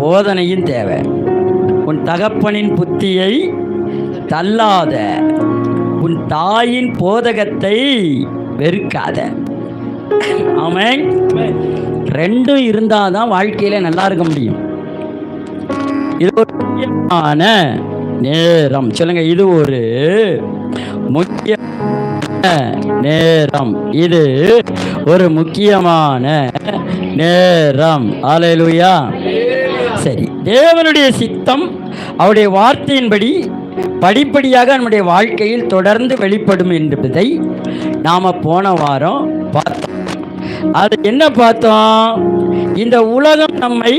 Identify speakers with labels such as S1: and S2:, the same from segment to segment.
S1: போதனையும் தேவை. உன் தகப்பனின் புத்தியை தள்ளாத, உன் தாயின் போதகத்தை வெறுக்காத. ஆமென். ரெண்டும் இருந்தாதான் வாழ்க்கையில நல்லா இருக்க முடியும். இது ஒரு முக்கியமான நேரம். சொல்லுங்க, இது ஒரு முக்கிய நேரம். இது ஒரு முக்கியமான நேரம். அல்லேலூயா. சரி, தேவனுடைய சித்தம் அவருடைய வார்த்தையின்படி படிப்படியாக நம்முடைய வாழ்க்கையில் தொடர்ந்து வெளிப்படும் என்பதை நாம் போன வாரம் பார்த்தோம். அது என்ன பார்த்தோம்? இந்த உலகம் நம்மை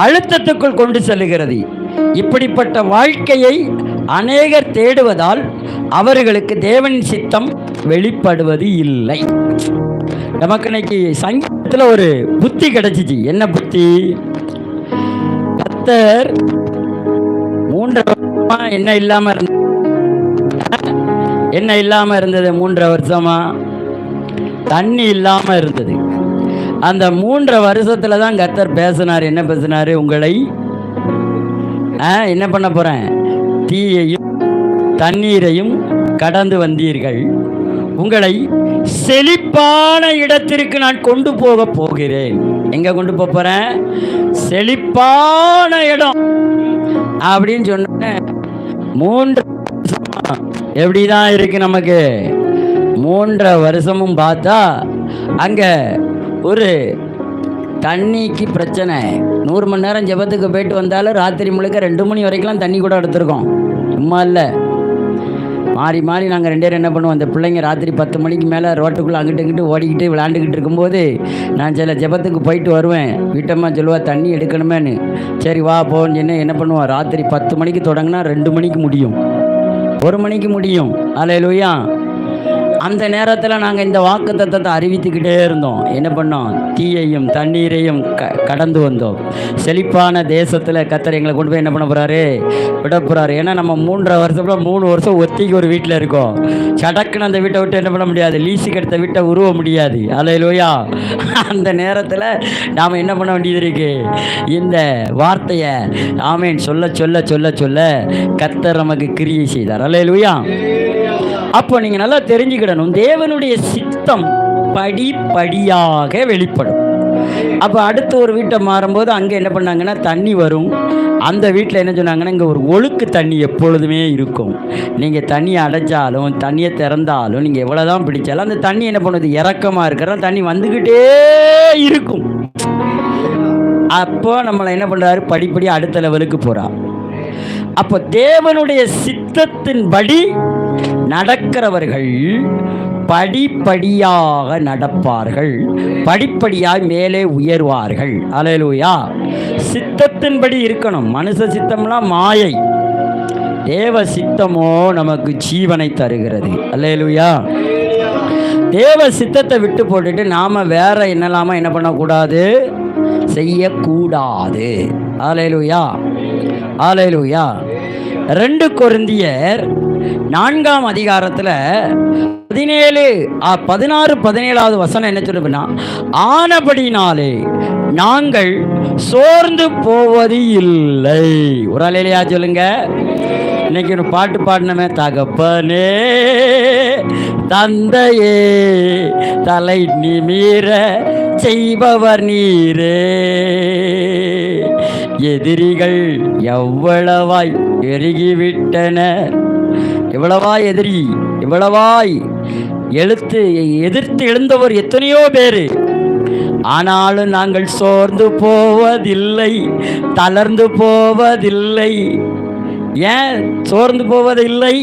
S1: அழுத்தத்துக்குள் கொண்டு செல்லுகிறது. இப்படிப்பட்ட வாழ்க்கையை அநேகர் தேடுவதால் அவர்களுக்கு தேவனின் சித்தம் வெளிப்படுவது இல்லை. நமக்கு இன்னைக்கு சங்கீதத்தில் ஒரு புத்தி கிடைச்சிச்சு. என்ன புத்தி? கர்த்தர் 3 வருஷமா என்ன இல்லாம இருந்தது? 3 வருஷமா தண்ணி இல்லாம இருந்தது. அந்த 3 வருஷத்துல தான் கர்த்தர் பேசினார். என்ன பேசினாரு? உங்களை என்ன பண்ண போறேன்? தீயையும் தண்ணீரையும் கடந்து வந்தீர்கள், உங்களை செழிப்பான இடத்திற்கு நான் கொண்டு போக போகிறேன். எங்க கொண்டு போறேன்? செழிப்பான இடம் அப்படின்னு சொன்ன 3 வருஷம் எப்படிதான் இருக்கு நமக்கு? 3 வருஷமும் பார்த்தா அங்க ஒரு தண்ணிக்கு பிரச்சனை. 100 மணி நேரம் ஜெபத்துக்கு போயிட்டு வந்தாலும் ராத்திரி முழுக்க 2 மணி வரைக்கும் தண்ணி கூட எடுத்துருக்கோம். சும்மா இல்லை, மாறி மாறி நாங்கள் 2 பேரும் என்ன பண்ணுவோம்? அந்த பிள்ளைங்க ராத்திரி 10 மணிக்கு மேலே ரோட்டுக்குள்ளே அங்கிட்டு இங்கிட்டு ஓடிக்கிட்டு விளையாண்டுக்கிட்டு இருக்கும்போது நான் சில ஜெபத்துக்கு போயிட்டு வருவேன். வீட்டம்மா சொல்லுவா தண்ணி எடுக்கணுமேன்னு. சரி வா போன்னு சொன்ன என்ன பண்ணுவோம்? ராத்திரி 10 மணிக்கு தொடங்கினா 2 மணிக்கு முடியும், 1 மணிக்கு முடியும். அல்லேலூயா. அந்த நேரத்தில் நாங்கள் இந்த வாக்குத்தத்தத்தை அறிவித்துக்கிட்டே இருந்தோம். என்ன பண்ணோம்? தீயையும் தண்ணீரையும் கடந்து வந்தோம். செழிப்பான தேசத்தில் கர்த்தர் எங்களை கொண்டு போய் என்ன பண்ண போகிறாரு? விட போகிறாரு. ஏன்னா நம்ம 3 வருஷத்துல 3 வருஷம் ஒத்திக்கு ஒரு வீட்டில் இருக்கோம். சடக்குன்னு அந்த வீட்டை விட்டு என்ன பண்ண முடியாது? லீஸுக்கு எடுத்த வீட்டை உருவ முடியாது. அல்லேலூயா. அந்த நேரத்தில் நாம் என்ன பண்ண வேண்டியது இருக்கு? இந்த வார்த்தையை ஆமேன் சொல்ல சொல்ல சொல்ல சொல்ல கர்த்தர் நமக்கு கிரியை செய்தார். அல்லேலூயா. அப்போ நீங்கள் நல்லா தெரிஞ்சுக்கிடணும், தேவனுடைய சித்தம் படிப்படியாக வெளிப்படும். அப்போ அடுத்த ஒரு வீட்டை மாறும்போது அங்கே என்ன பண்ணாங்கன்னா தண்ணி வரும். அந்த வீட்டில் என்ன சொன்னாங்கன்னா இங்கே ஒரு ஒழுக்கு தண்ணி எப்பொழுதுமே இருக்கும். நீங்கள் தண்ணியை அடைச்சாலும் தண்ணியை திறந்தாலும் நீங்கள் எவ்வளோ தான் பிடிச்சாலும் அந்த தண்ணி என்ன பண்ணுது? இறக்கமாக இருக்கிற தண்ணி வந்துக்கிட்டே இருக்கும். அப்போ நம்மளை என்ன பண்ணுறாரு? படிப்படி அடுத்த லெவலுக்கு போகிறார். அப்போ தேவனுடைய சித்தத்தின்படி நடக்கிறவர்கள் படிப்படியாக நடப்பார்கள், படிப்படியாக மேலே உயர்வார்கள். அல்லேலூயா. சித்தத்தின்படி இருக்கணும். மனுஷ சித்தம்லாம் மாயை, தேவ சித்தமோ நமக்கு ஜீவனை தருகிறது. அல்லேலூயா. தேவ சித்தத்தை விட்டு போட்டுட்டு நாம் வேற என்னலாமா என்ன பண்ணக்கூடாது? செய்யக்கூடாது. அல்லேலூயா. அல்லேலூயா. 2 கொரிந்தியர் 4ஆம் அதிகாரத்தில் 16-17 வசனம் என்ன சொல்லுதுன்னா, ஆனபடினாலே நாங்கள் சோர்ந்து போவது இல்லை. ஒரு அல்லேலூயா சொல்லுங்க. இன்னைக்கு ஒரு பாட்டு பாடினமே, தகப்பனே தந்தையே தலை நிமிர செய்பவர் நீரே, எதிரிகள் எவ்வளவாய் பெருகிவிட்டனர். எவ்வளவாய் எதிரி, எவ்வளவாய் எதிர்த்து எழுந்தவர் எத்தனையோ பேர். ஆனாலும் நாங்கள் சோர்ந்து போவதில்லை, தளர்ந்து போவதில்லை. ஏன் சோர்ந்து போவதில்லை,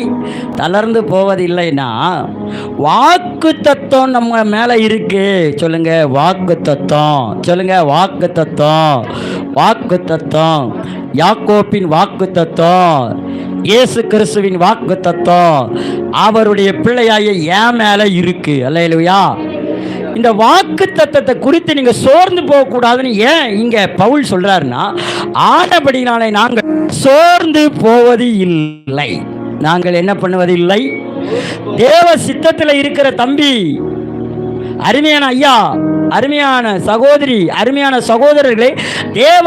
S1: தளர்ந்து போவதில்லைன்னா வாக்கு தத்துவம் நம்ம மேலே இருக்கு. சொல்லுங்க, வாக்கு தத்துவம். சொல்லுங்க, வாக்கு தத்துவம். வாக்கு தத்துவம், யாக்கோப்பின் வாக்கு தத்துவம், இயேசு கிறிஸ்துவின் வாக்கு தத்துவம் அவருடைய பிள்ளையாய என் மேலே இருக்கு. அல்லேலூயா. இந்த வாக்கு தத்தத்தை குறித்து நீங்க சோர்ந்து போக கூடாதுன்னு ஏன் இங்க பவுல் சொல்றாருன்னா, ஆனபடினாலே நாங்கள் சோர்ந்து போவது இல்லை. நாங்கள் என்ன பண்ணுவது இல்லை? தேவ சித்தத்தில் இருக்கிற தம்பி, அருமையான ஐயா, அருமையான சகோதரி, அருமையான சகோதரர்களே, தேவ